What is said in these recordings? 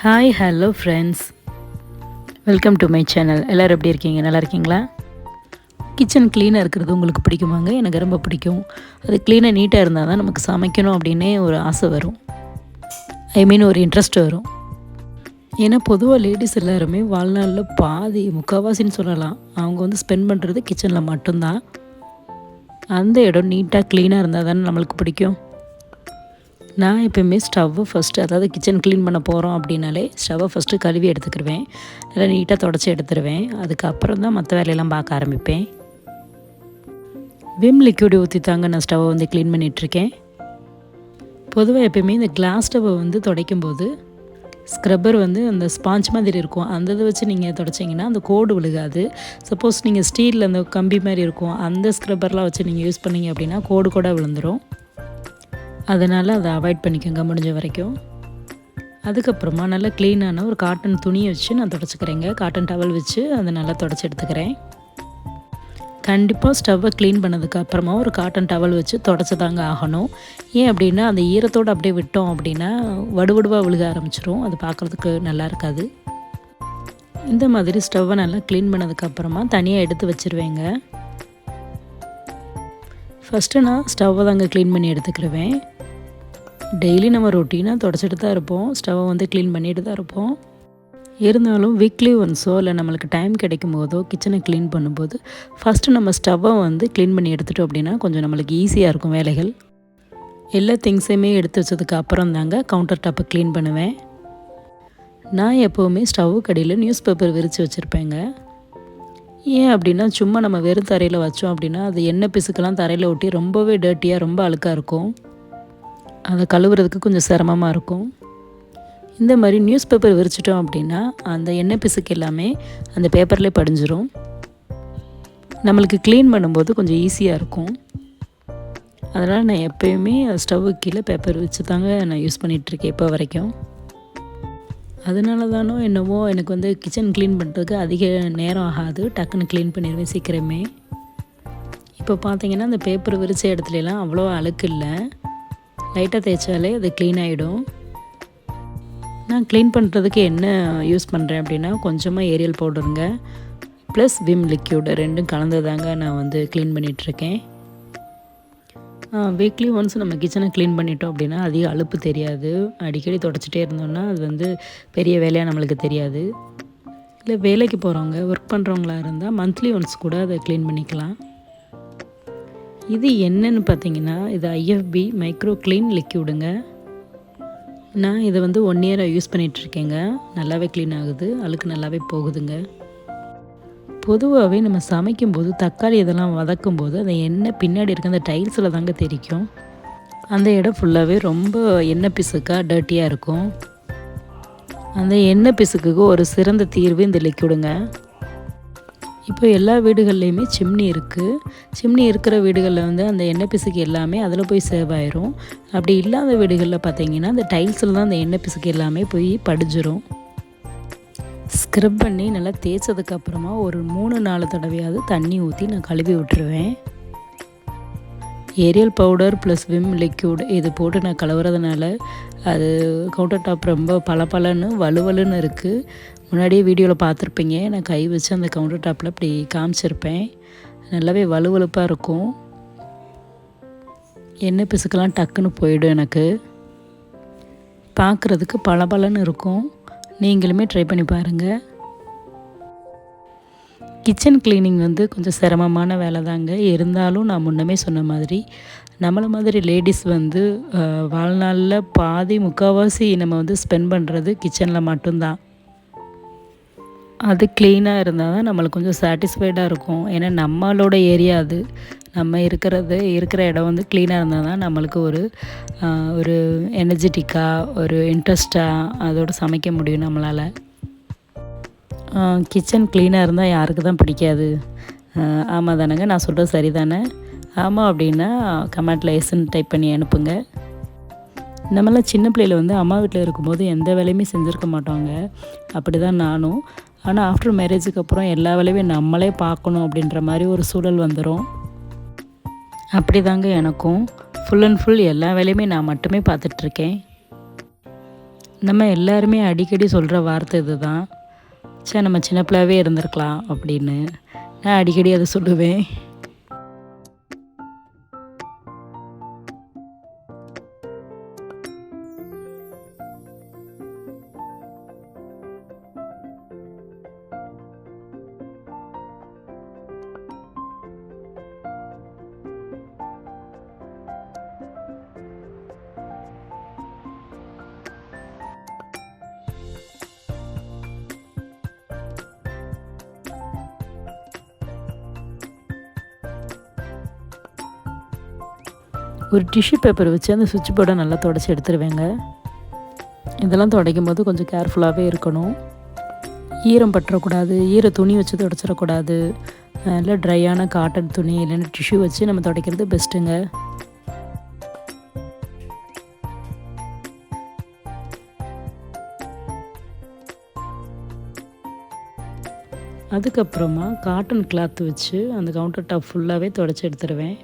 Hi hello friends, welcome to my channel. எல்லோரும் எப்படி இருக்கீங்க? நல்லா இருக்கீங்களா? கிச்சன் க்ளீனாக இருக்கிறது உங்களுக்கு பிடிக்குமாங்க? எனக்கு ரொம்ப பிடிக்கும். அது க்ளீனாக நீட்டாக இருந்தால் தான் நமக்கு சமைக்கணும் அப்படின்னே ஒரு ஆசை வரும். ஒரு இன்ட்ரெஸ்ட் வரும். ஏன்னா பொதுவாக லேடிஸ் எல்லாருமே வாழ்நாளில் பாதி முக்கால்வாசின்னு சொல்லலாம், அவங்க ஸ்பெண்ட் பண்ணுறது கிச்சனில் மட்டும்தான். அந்த இடம் நீட்டாக க்ளீனாக இருந்தால் தானே நம்மளுக்கு பிடிக்கும். நான் எப்போயுமே ஸ்டவ்வை ஃபஸ்ட்டு, அதாவது கிச்சன் க்ளீன் பண்ண போகிறோம் அப்படின்னாலே ஸ்டவ்வை ஃபஸ்ட்டு கழுவி எடுத்துக்கிடுவேன். நல்லா நீட்டாக தொடச்சி எடுத்துருவேன். அதுக்கப்புறம் தான் மற்ற வேலையெல்லாம் பார்க்க ஆரம்பிப்பேன். விம் லிக்விட் ஊற்றி தாங்க நான் ஸ்டவ்வை க்ளீன் பண்ணிகிட்ருக்கேன். பொதுவாக எப்போயுமே இந்த கிளாஸ் ஸ்டவ்வை துடைக்கும் போது ஸ்க்ரப்பர் அந்த ஸ்பாஞ்ச் மாதிரி இருக்கும், அந்த இதை வச்சு நீங்கள் தொடச்சிங்கன்னா அந்த கோடு விழுகாது. சப்போஸ் நீங்கள் ஸ்டீலில் அந்த கம்பி மாதிரி இருக்கும், அந்த ஸ்க்ரப்பர்லாம் வச்சு நீங்கள் யூஸ் பண்ணிங்க அப்படின்னா கோடு கூட விழுந்துடும். அதனால் அதை அவாய்ட் பண்ணிக்கோங்க முடிஞ்ச வரைக்கும். அதுக்கப்புறமா நல்லா க்ளீனான ஒரு காட்டன் துணியை வச்சு நான் தொடச்சிக்கிறேங்க. காட்டன் டவல் வச்சு அதை நல்லா தொடச்சி எடுத்துக்கிறேன். கண்டிப்பாக ஸ்டவ்வை க்ளீன் பண்ணதுக்கப்புறமா ஒரு காட்டன் டவல் வச்சு தொடச்சி தாங்க ஆகணும். ஏன் அப்படின்னா அந்த ஈரத்தோடு அப்படியே விட்டோம் அப்படின்னா வடுவடுவாக விழுக ஆரம்பிச்சிரும், அது பார்க்குறதுக்கு நல்லா இருக்காது. இந்த மாதிரி ஸ்டவ்வை நல்லா க்ளீன் பண்ணதுக்கப்புறமா தனியாக எடுத்து வச்சுருவேங்க. ஃபஸ்ட்டு நான் ஸ்டவ்வை தாங்க க்ளீன் பண்ணி எடுத்துக்கிடுவேன். டெய்லி நம்ம ரொட்டீனாக தொடச்சிட்டு தான் இருப்போம், ஸ்டவ்வை க்ளீன் பண்ணிட்டு தான் இருப்போம். இருந்தாலும் வீக்லி ஒன்ஸோ இல்லை நம்மளுக்கு டைம் கிடைக்கும் போதோ கிச்சனை க்ளீன் பண்ணும்போது ஃபஸ்ட்டு நம்ம ஸ்டவ்வை க்ளீன் பண்ணி எடுத்துட்டோம் அப்படின்னா கொஞ்சம் நம்மளுக்கு ஈஸியாக இருக்கும் வேலைகள். எல்லா திங்ஸையுமே எடுத்து வச்சதுக்கு அப்புறம் தாங்க கவுண்டர் டாப்பை க்ளீன் பண்ணுவேன். நான் எப்போவுமே ஸ்டவ்வுக்கு அடியில் நியூஸ் பேப்பர் விரித்து வச்சுருப்பேங்க. ஏன் அப்படின்னா சும்மா நம்ம வெறும் தரையில் வச்சோம் அப்படின்னா அது எண்ணெய் பிசுக்கெல்லாம் தரையில் ஒட்டி ரொம்பவே டர்ட்டியாக ரொம்ப அழுக்காக இருக்கும். அதை கழுவுறதுக்கு கொஞ்சம் சிரமமாக இருக்கும். இந்த மாதிரி நியூஸ் பேப்பர் விரிச்சிட்டோம் அப்படின்னா அந்த எண்ணெய் பிசுக்கு எல்லாமே அந்த பேப்பர்லேயே படிஞ்சிரும். நம்மளுக்கு க்ளீன் பண்ணும்போது கொஞ்சம் ஈஸியாக இருக்கும். அதனால் நான் எப்போயுமே ஸ்டவ்வுக்கு கீழே பேப்பர் வச்சு தாங்க நான் யூஸ் பண்ணிகிட்ருக்கேன் இப்போ வரைக்கும். அதனால தானோ என்னவோ எனக்கு கிச்சன் க்ளீன் பண்ணுறதுக்கு அதிக நேரம் ஆகாது, டக்குன்னு க்ளீன் பண்ணிடுவேன் சீக்கிரமே. இப்போ பார்த்தீங்கன்னா அந்த பேப்பர் விரிச்ச இடத்துலலாம் அவ்வளோ அழுக்கு இல்லை, லைட்டாக தேய்ச்சாலே அது க்ளீன் ஆகிடும். நான் க்ளீன் பண்ணுறதுக்கு என்ன யூஸ் பண்ணுறேன் அப்படின்னா கொஞ்சமாக ஏரியல் பவுடருங்க ப்ளஸ் விம் லிக்யூட் ரெண்டும் கலந்து தாங்க நான் க்ளீன் பண்ணிகிட்ருக்கேன். வீக்லி ஒன்ஸ் நம்ம கிச்சனை க்ளீன் பண்ணிட்டோம் அப்படின்னா அதிக அலுப்பு தெரியாது. அடிக்கடி தொடச்சிட்டே இருந்தோம்னா அது பெரிய வேலையாக நம்மளுக்கு தெரியாது. இல்லை வேலைக்கு போகிறவங்க ஒர்க் பண்ணுறவங்களா இருந்தால் மந்த்லி ஒன்ஸ் கூட அதை க்ளீன் பண்ணிக்கலாம். இது என்னன்னு பார்த்தீங்கன்னா இது IFB மைக்ரோ க்ளீன் லிக்யூடுங்க. நான் இதை 1 இயர் யூஸ் பண்ணிகிட்ருக்கேங்க. நல்லாவே க்ளீன் ஆகுது, அழுக்கு நல்லாவே போகுதுங்க. பொதுவாகவே நம்ம சமைக்கும்போது தக்காளி இதெல்லாம் வதக்கும்போது அந்த எண்ணெய் பின்னாடி இருக்க அந்த டைல்ஸில் தாங்க தெரிக்கும். அந்த இடம் ஃபுல்லாகவே ரொம்ப எண்ணெய் பிசுக்காக டர்ட்டியாக இருக்கும். அந்த எண்ணெய் பிசுக்குக்கு ஒரு சிறந்த தீர்வு இந்த லிக்யூடுங்க. இப்போ எல்லா வீடுகள்லேயுமே சிம்னி இருக்குது. சிம்னி இருக்கிற வீடுகளில் அந்த எண்ணெய் பிசுக்கு எல்லாமே அதில் போய் சேவ் ஆயிரும். அப்படி இல்லாத வீடுகளில் பார்த்தீங்கன்னா அந்த டைல்ஸில் தான் அந்த எண்ணெய் பிசுக்கு எல்லாமே போய் படிஞ்சிரும். ஸ்க்ரப் பண்ணி நல்லா தேய்ச்சதுக்கப்புறமா ஒரு 3-4 தடவையாவது தண்ணி ஊற்றி நான் கழுவி விட்டுருவேன். Ariel powder plus Vim liquid இது போட்டு நான் கழுவுறதுனால அது கவுண்டர் டாப் ரொம்ப பளபளன்னு வலுவலுன்னு இருக்குது. முன்னாடியே வீடியோவில் பார்த்துருப்பீங்க, நான் கை வச்சு அந்த கவுண்டர் டாப்பில் இப்படி காமிச்சிருப்பேன். நல்லாவே வலுவலுப்பாக இருக்கும். எண்ணெய் பிசுக்கெல்லாம் டக்குன்னு போயிடும். எனக்கு பார்க்குறதுக்கு பளபளன்னு இருக்கும். நீங்களுமே ட்ரை பண்ணி பாருங்கள். கிச்சன் க்ளீனிங் கொஞ்சம் சிரமமான வேலை தாங்க. இருந்தாலும் நான் முன்னமே சொன்ன மாதிரி நம்மளை மாதிரி லேடிஸ் வாழ்நாளில் பாதி முக்கால்வாசி நம்ம ஸ்பெண்ட் பண்ணுறது கிச்சனில் மட்டும்தான். அது க்ளீனாக இருந்தால் தான் நம்மளுக்கு கொஞ்சம் சாட்டிஸ்ஃபைடாக இருக்கும். ஏன்னா நம்மளோட ஏரியா அது, நம்ம இருக்கிற இடம் க்ளீனாக இருந்தால் தான் நம்மளுக்கு ஒரு எனர்ஜெட்டிக்காக ஒரு இன்ட்ரெஸ்ட்டாக அதோடு சமைக்க முடியும் நம்மளால். கிச்சன் க்ளீனாக இருந்தால் யாருக்கு தான் பிடிக்காது? ஆமாம் தானேங்க, நான் சொல்கிறது சரி தானே? ஆமாம் அப்படின்னா கமெண்ட்டில் எஸ்ன்னு டைப் பண்ணி அனுப்புங்க. நம்மளாம் சின்ன பிள்ளையில் அம்மா வீட்டில் இருக்கும்போது எந்த வேலையுமே செஞ்சுருக்க மாட்டோங்க. அப்படி தான் நானும். ஆனால் ஆஃப்டர் மேரேஜுக்கு அப்புறம் எல்லா வேலையுமே நம்மளே பார்க்கணும் அப்படின்ற மாதிரி ஒரு சூழல் வந்துடும். அப்படி தாங்க எனக்கும் ஃபுல் அண்ட் ஃபுல் எல்லா வேலையுமே நான் மட்டுமே பார்த்துட்ருக்கேன். நம்ம எல்லாருமே அடிக்கடி சொல்கிற வார்த்தை இது தான். சே நம்ம சின்ன பிள்ளையாவே இருந்திருக்கலாம் அப்படின்னு நான் அடிக்கடி அதை சொல்லுவேன். ஒரு டிஷ்யூ பேப்பர் வச்சு அந்த சுவிட்ச் போர்டை நல்லா துடைச்சி எடுத்துருவேங்க. இதெல்லாம் துடைக்கும் போது கொஞ்சம் கேர்ஃபுல்லாகவே இருக்கணும். ஈரம் பற்றக்கூடாது, துணி வச்சு துடைச்சிடக்கூடாது. நல்லா ட்ரையான காட்டன் துணி இல்லைன்னா டிஷ்யூ வச்சு நம்ம துடைக்கிறது பெஸ்ட்டுங்க. அதுக்கப்புறமா காட்டன் கிளாத் வச்சு அந்த கவுண்டர் டாப் ஃபுல்லாகவே துடைச்சி எடுத்துருவேன்.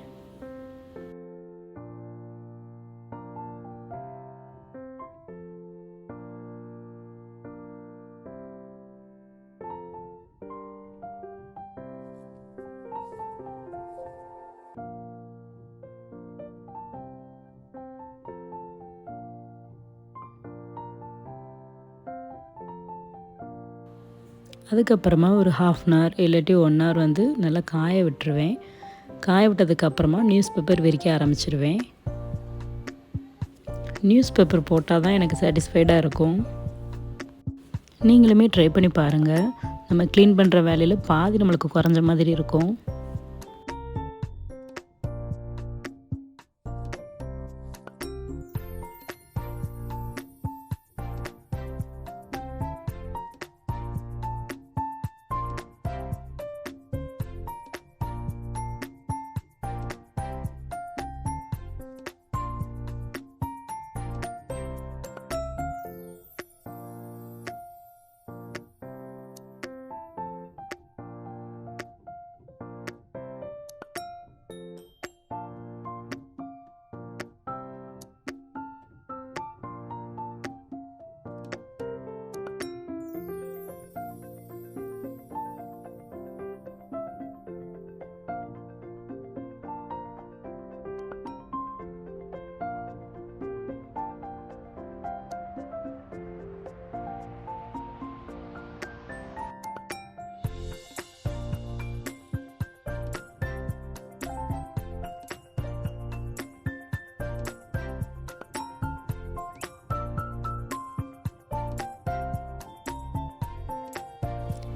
அதுக்கப்புறமா ஒரு 1/2 அன் ஹவர் இல்லாட்டி 1 ஹவர் வந்து நல்லா காய விட்டுருவேன். காய விட்டதுக்கப்புறமா நியூஸ் பேப்பர் விரிக்க ஆரம்பிச்சிருவேன். நியூஸ் பேப்பர் போட்டால் தான் எனக்கு சாட்டிஸ்ஃபைடாக இருக்கும். நீங்களுமே ட்ரை பண்ணி பாருங்கள். நம்ம க்ளீன் பண்ணுற வேலையில் பாதி நம்மளுக்கு குறைஞ்ச மாதிரி இருக்கும்.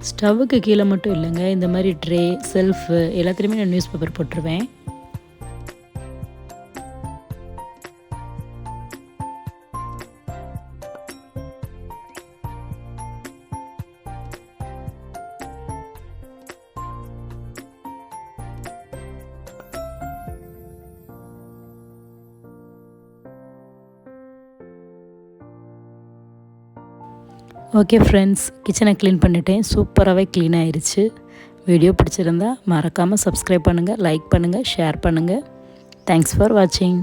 ஸ்டவ்வுக்கு கீழே மட்டும் இல்லைங்க, இந்த மாதிரி ட்ரே, செல்ஃபு எல்லாத்துலேயுமே நான் நியூஸ் பேப்பர் போட்டுருவேன். ஓகே ஃப்ரெண்ட்ஸ், கிச்சனை க்ளீன் பண்ணிட்டேன். சூப்பராகவே க்ளீன் ஆயிடுச்சு. வீடியோ பிடிச்சிருந்தா மறக்காமல் சப்ஸ்கிரைப் பண்ணுங்கள், லைக் பண்ணுங்கள், ஷேர் பண்ணுங்கள். தேங்க்ஸ் ஃபார் வாட்சிங்.